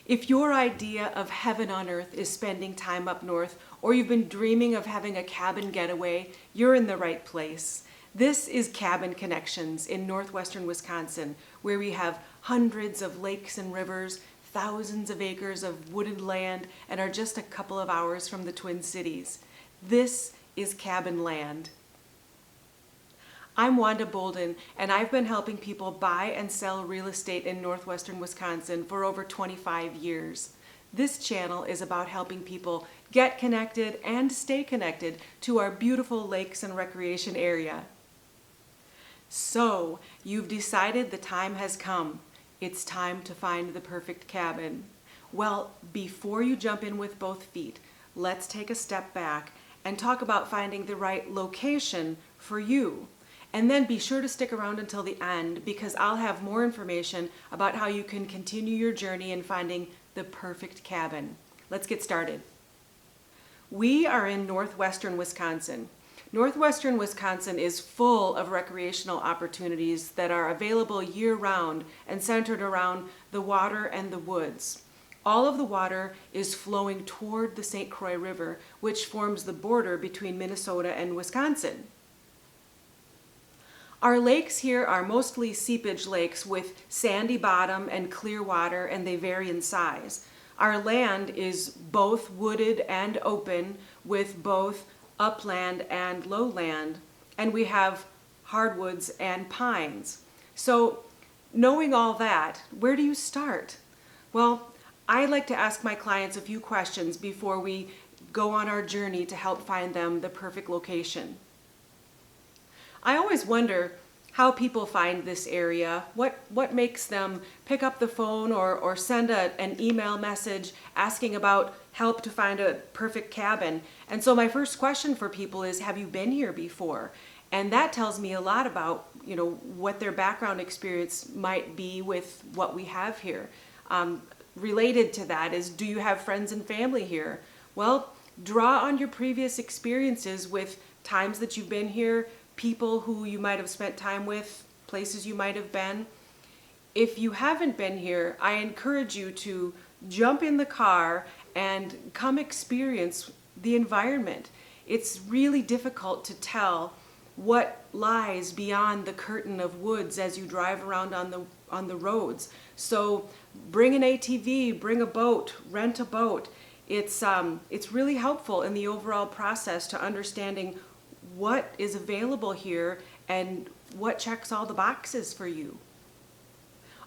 If your idea of heaven on earth is spending time up north, or you've been dreaming of having a cabin getaway, you're in the right place. This is Cabin Connections in northwestern Wisconsin, where we have hundreds of lakes and rivers, thousands of acres of wooded land, and are just a couple of hours from the Twin Cities. This is Cabin Land. I'm Wanda Bolden, and I've been helping people buy and sell real estate in northwestern Wisconsin for over 25 years. This channel is about helping people get connected and stay connected to our beautiful lakes and recreation area. So, you've decided the time has come. It's time to find the perfect cabin. Well, before you jump in with both feet, let's take a step back and talk about finding the right location for you. And then be sure to stick around until the end, because I'll have more information about how you can continue your journey in finding the perfect cabin. Let's get started. We are in northwestern Wisconsin. Northwestern Wisconsin is full of recreational opportunities that are available year-round and centered around the water and the woods. All of the water is flowing toward the St. Croix River, which forms the border between Minnesota and Wisconsin. Our lakes here are mostly seepage lakes with sandy bottom and clear water, and they vary in size. Our land is both wooded and open, with both upland and lowland, and we have hardwoods and pines. So, knowing all that, where do you start? Well, I like to ask my clients a few questions before we go on our journey to help find them the perfect location. I always wonder how people find this area, what makes them pick up the phone or send an email message asking about help to find a perfect cabin. And so my first question for people is, have you been here before? And that tells me a lot about, what their background experience might be with what we have here. Related to that is, do you have friends and family here? Well, draw on your previous experiences with times that you've been here, people who you might have spent time with, places you might have been. If you haven't been here, I encourage you to jump in the car and come experience the environment. It's really difficult to tell what lies beyond the curtain of woods as you drive around on the roads. So bring an ATV, bring a boat, rent a boat. It's really helpful in the overall process to understanding what is available here and what checks all the boxes for you.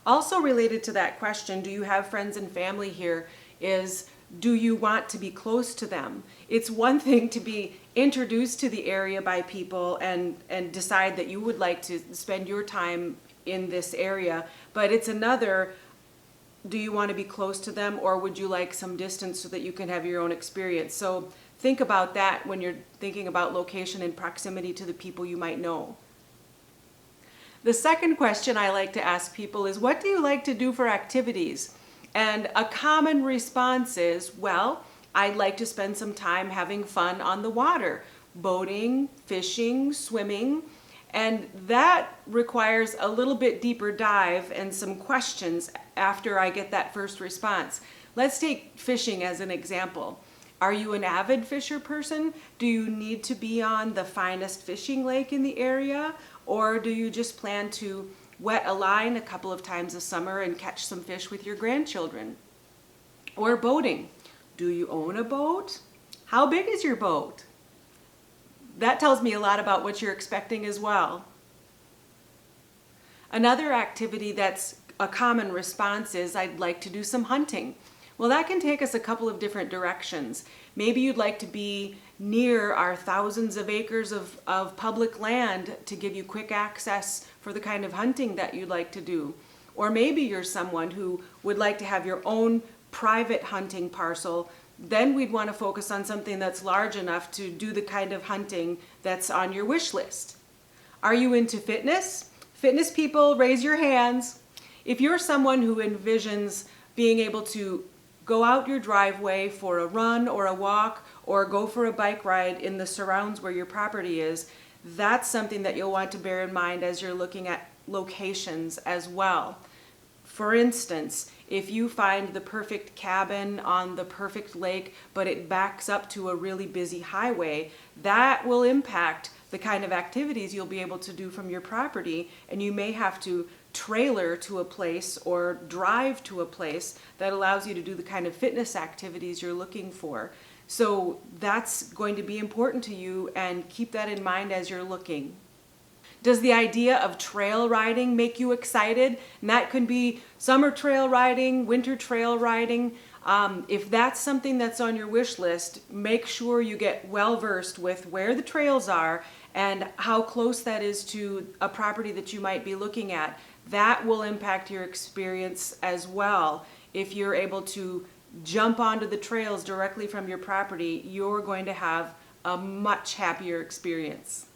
Also related to that question, do you have friends and family here, is, do you want to be close to them? It's one thing to be introduced to the area by people and decide that you would like to spend your time in this area, but it's another, do you want to be close to them, or would you like some distance so that you can have your own experience? So think about that when you're thinking about location and proximity to the people you might know. The second question I like to ask people is, what do you like to do for activities? And a common response is, well, I'd like to spend some time having fun on the water, boating, fishing, swimming, and that requires a little bit deeper dive and some questions after I get that first response. Let's take fishing as an example. Are you an avid fisher person? Do you need to be on the finest fishing lake in the area? Or do you just plan to wet a line a couple of times a summer and catch some fish with your grandchildren? Or boating. Do you own a boat? How big is your boat? That tells me a lot about what you're expecting as well. Another activity that's a common response is, I'd like to do some hunting. Well, that can take us a couple of different directions. Maybe you'd like to be near our thousands of acres of public land to give you quick access for the kind of hunting that you'd like to do. Or maybe you're someone who would like to have your own private hunting parcel. Then we'd want to focus on something that's large enough to do the kind of hunting that's on your wish list. Are you into fitness? Fitness people, raise your hands. If you're someone who envisions being able to go out your driveway for a run or a walk or go for a bike ride in the surrounds where your property is, that's something that you'll want to bear in mind as you're looking at locations as well. For instance, if you find the perfect cabin on the perfect lake, but it backs up to a really busy highway, that will impact the kind of activities you'll be able to do from your property, and you may have to trailer to a place or drive to a place that allows you to do the kind of fitness activities you're looking for. So that's going to be important to you, and keep that in mind as you're looking. Does the idea of trail riding make you excited? And that could be summer trail riding, winter trail riding. If that's something that's on your wish list, make sure you get well versed with where the trails are and how close that is to a property that you might be looking at. That will impact your experience as well. If you're able to jump onto the trails directly from your property, you're going to have a much happier experience.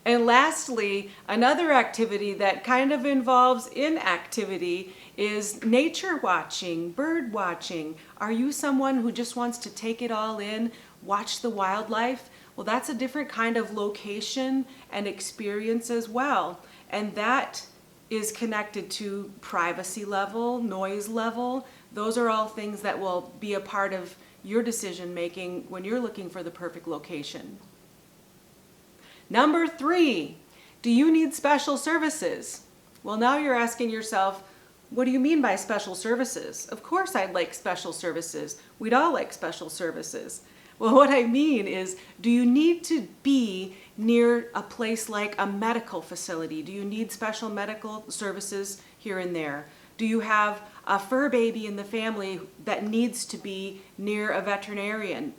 And lastly, another activity that kind of involves inactivity is nature watching, bird watching. Are you someone who just wants to take it all in, watch the wildlife? Well, that's a different kind of location and experience as well. And that is connected to privacy level, noise level. Those are all things that will be a part of your decision making when you're looking for the perfect location. Number 3, do you need special services? Well, now you're asking yourself, what do you mean by special services? Of course I'd like special services. We'd all like special services. Well, what I mean is, do you need to be near a place like a medical facility? Do you need special medical services here and there? Do you have a fur baby in the family that needs to be near a veterinarian?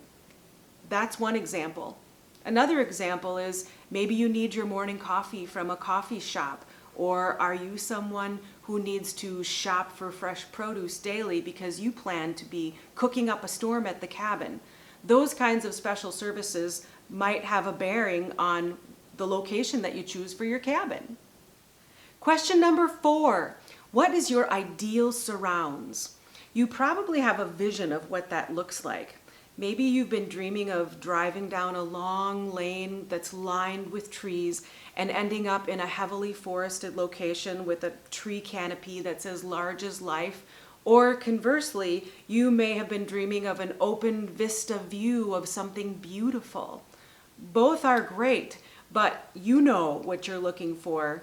That's one example. Another example is maybe you need your morning coffee from a coffee shop, or are you someone who needs to shop for fresh produce daily because you plan to be cooking up a storm at the cabin? Those kinds of special services might have a bearing on the location that you choose for your cabin. Question number 4, what is your ideal surrounds? You probably have a vision of what that looks like. Maybe you've been dreaming of driving down a long lane that's lined with trees and ending up in a heavily forested location with a tree canopy that's as large as life. Or conversely, you may have been dreaming of an open vista view of something beautiful. Both are great, but you know what you're looking for.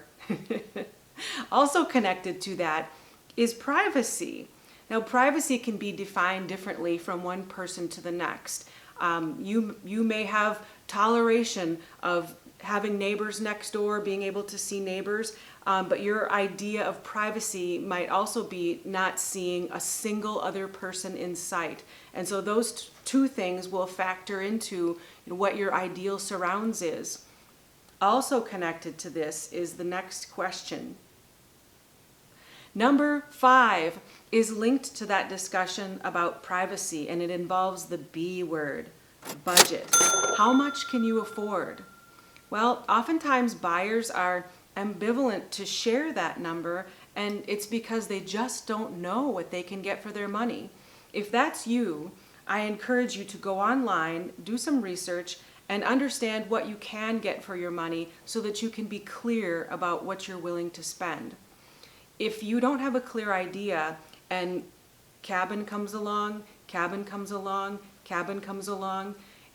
Also connected to that is privacy. Now, privacy can be defined differently from one person to the next. You may have toleration of having neighbors next door, being able to see neighbors, but your idea of privacy might also be not seeing a single other person in sight. And so those two things will factor into what your ideal surrounds is. Also connected to this is the next question. Number 5 is linked to that discussion about privacy, and it involves the B word, budget. How much can you afford? Well, oftentimes buyers are ambivalent to share that number, and it's because they just don't know what they can get for their money. If that's you, I encourage you to go online, do some research, and understand what you can get for your money so that you can be clear about what you're willing to spend. If you don't have a clear idea and cabin comes along,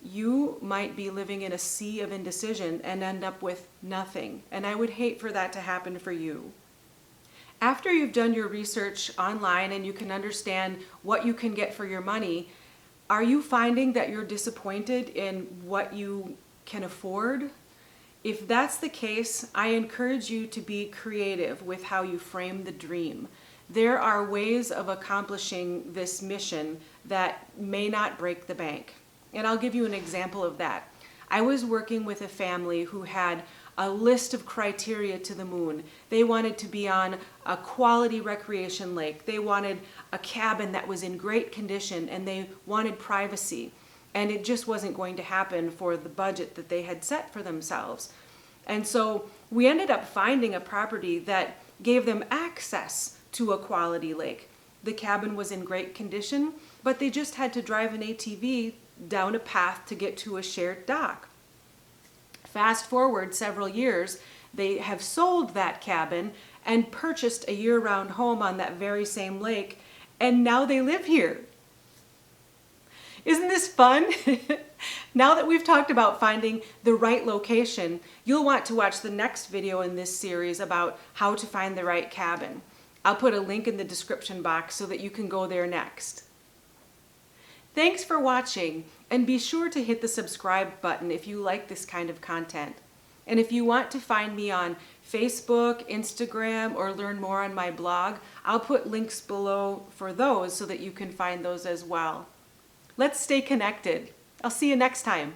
you might be living in a sea of indecision and end up with nothing. And I would hate for that to happen for you. After you've done your research online and you can understand what you can get for your money, are you finding that you're disappointed in what you can afford? If that's the case, I encourage you to be creative with how you frame the dream. There are ways of accomplishing this mission that may not break the bank. And I'll give you an example of that. I was working with a family who had a list of criteria to the moon. They wanted to be on a quality recreation lake. They wanted a cabin that was in great condition, and they wanted privacy. And it just wasn't going to happen for the budget that they had set for themselves. And so we ended up finding a property that gave them access to a quality lake. The cabin was in great condition, but they just had to drive an ATV down a path to get to a shared dock. Fast forward several years, they have sold that cabin and purchased a year-round home on that very same lake, and now they live here. Isn't this fun? Now that we've talked about finding the right location, you'll want to watch the next video in this series about how to find the right cabin. I'll put a link in the description box so that you can go there next. Thanks for watching, and be sure to hit the subscribe button if you like this kind of content. And if you want to find me on Facebook, Instagram, or learn more on my blog, I'll put links below for those so that you can find those as well. Let's stay connected. I'll see you next time.